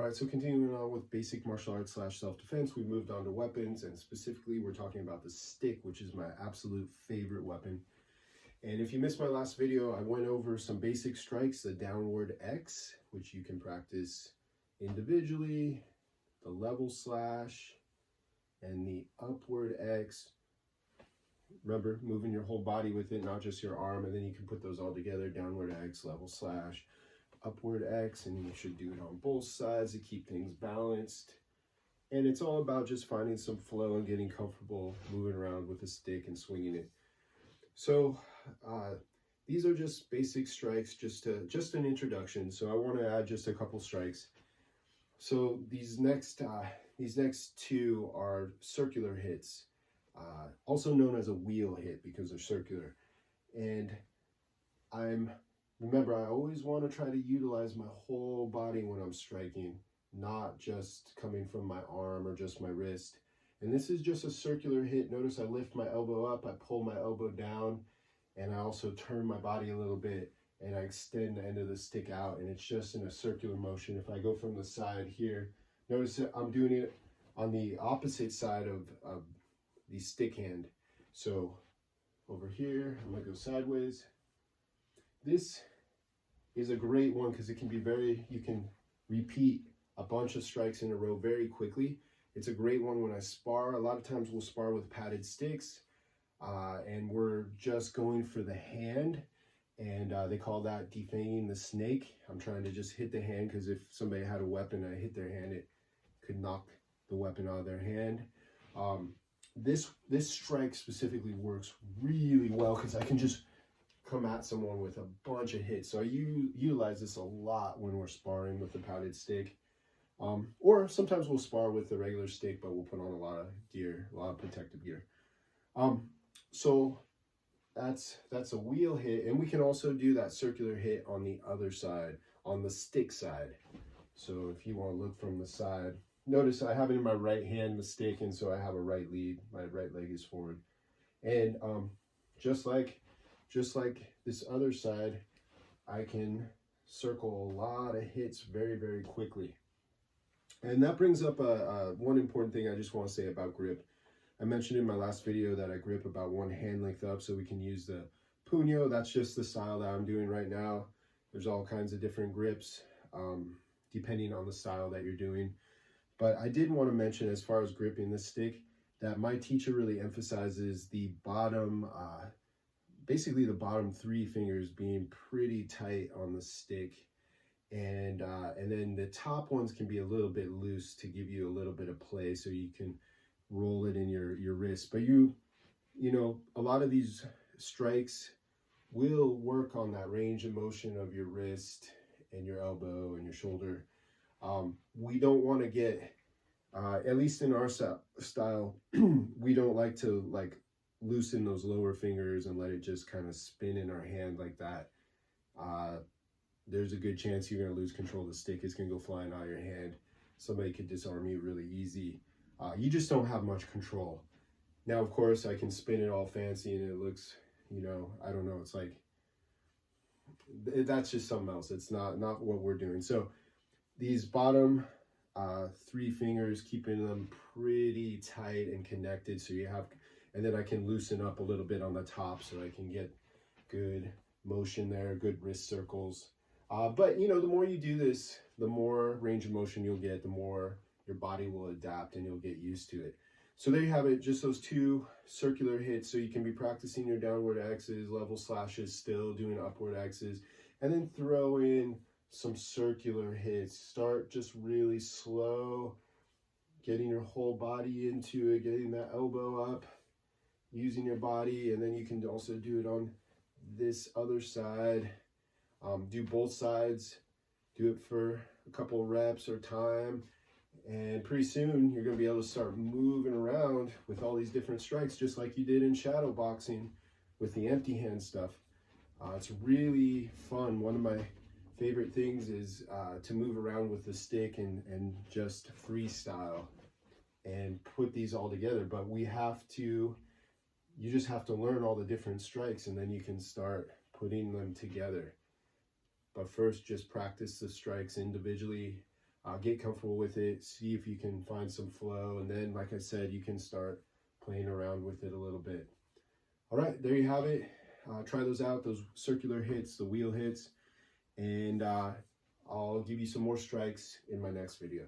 All right, so continuing on with basic martial arts / self-defense, we moved on to weapons, and specifically we're talking about the stick, which is my absolute favorite weapon. And if you missed my last video, I went over some basic strikes, the downward X, which you can practice individually, the level slash, and the upward X. Remember, moving your whole body with it, not just your arm, and then you can put those all together, downward X, level slash, upward X, and you should do it on both sides to keep things balanced. And it's all about just finding some flow and getting comfortable moving around with a stick and swinging it. So these are just basic strikes, just an introduction. So I want to add just a couple strikes. So these next two are circular hits, also known as a wheel hit because they're circular. And remember, I always want to try to utilize my whole body when I'm striking, not just coming from my arm or just my wrist. And this is just a circular hit. Notice I lift my elbow up, I pull my elbow down, and I also turn my body a little bit, and I extend the end of the stick out, and it's just in a circular motion. If I go from the side here, notice that I'm doing it on the opposite side of the stick hand. So over here, I'm gonna go sideways. This is a great one because it can be you can repeat a bunch of strikes in a row very quickly. It's a great one when I spar. A lot of times we'll spar with padded sticks, and we're just going for the hand, and they call that defanging the snake. I'm trying to just hit the hand because if somebody had a weapon and I hit their hand, it could knock the weapon out of their hand. This strike specifically works really well because I can just come at someone with a bunch of hits. So I utilize this a lot when we're sparring with the padded stick. Or sometimes we'll spar with the regular stick, but we'll put on a lot of gear, a lot of protective gear. So that's a wheel hit, and we can also do that circular hit on the other side, on the stick side. So if you want to look from the side, notice I have it in my right hand, the stick, and so I have a right lead. My right leg is forward. And just like this other side, I can circle a lot of hits very, very quickly. And that brings up one important thing I just want to say about grip. I mentioned in my last video that I grip about one hand length up so we can use the puño. That's just the style that I'm doing right now. There's all kinds of different grips depending on the style that you're doing. But I did want to mention, as far as gripping the stick, that my teacher really emphasizes the bottom, basically the bottom 3 fingers being pretty tight on the stick. And then the top ones can be a little bit loose to give you a little bit of play so you can roll it in your wrist. But you know, a lot of these strikes will work on that range of motion of your wrist and your elbow and your shoulder. We don't want to get, at least in our style, we don't like to loosen those lower fingers and let it just kind of spin in our hand like that. There's a good chance you're going to lose control of the stick. It's going to go flying out of your hand. Somebody could disarm you really easy. You just don't have much control. Now, of course, I can spin it all fancy and it looks, you know, I don't know. It's like, that's just something else. It's not what we're doing. So these bottom 3 fingers, keeping them pretty tight and connected. So you have, and then I can loosen up a little bit on the top so I can get good motion there, good wrist circles. But you know, the more you do this, the more range of motion you'll get, the more your body will adapt and you'll get used to it. So there you have it, just those 2 circular hits. So you can be practicing your downward X's, level slashes, still doing upward X's, and then throw in some circular hits. Start just really slow, getting your whole body into it, getting that elbow up, using your body, and then you can also do it on this other side. Do both sides, do it for a couple of reps or time, and pretty soon you're going to be able to start moving around with all these different strikes, just like you did in shadow boxing with the empty hand stuff. It's really fun. One of my favorite things is to move around with the stick and just freestyle and put these all together. But you just have to learn all the different strikes, and then you can start putting them together. But first, just practice the strikes individually Get comfortable with it, see if you can find some flow, and then, like I said, you can start playing around with it a little bit. All right, there you have it. Try those out, those circular hits, the wheel hits, and I'll give you some more strikes in my next video.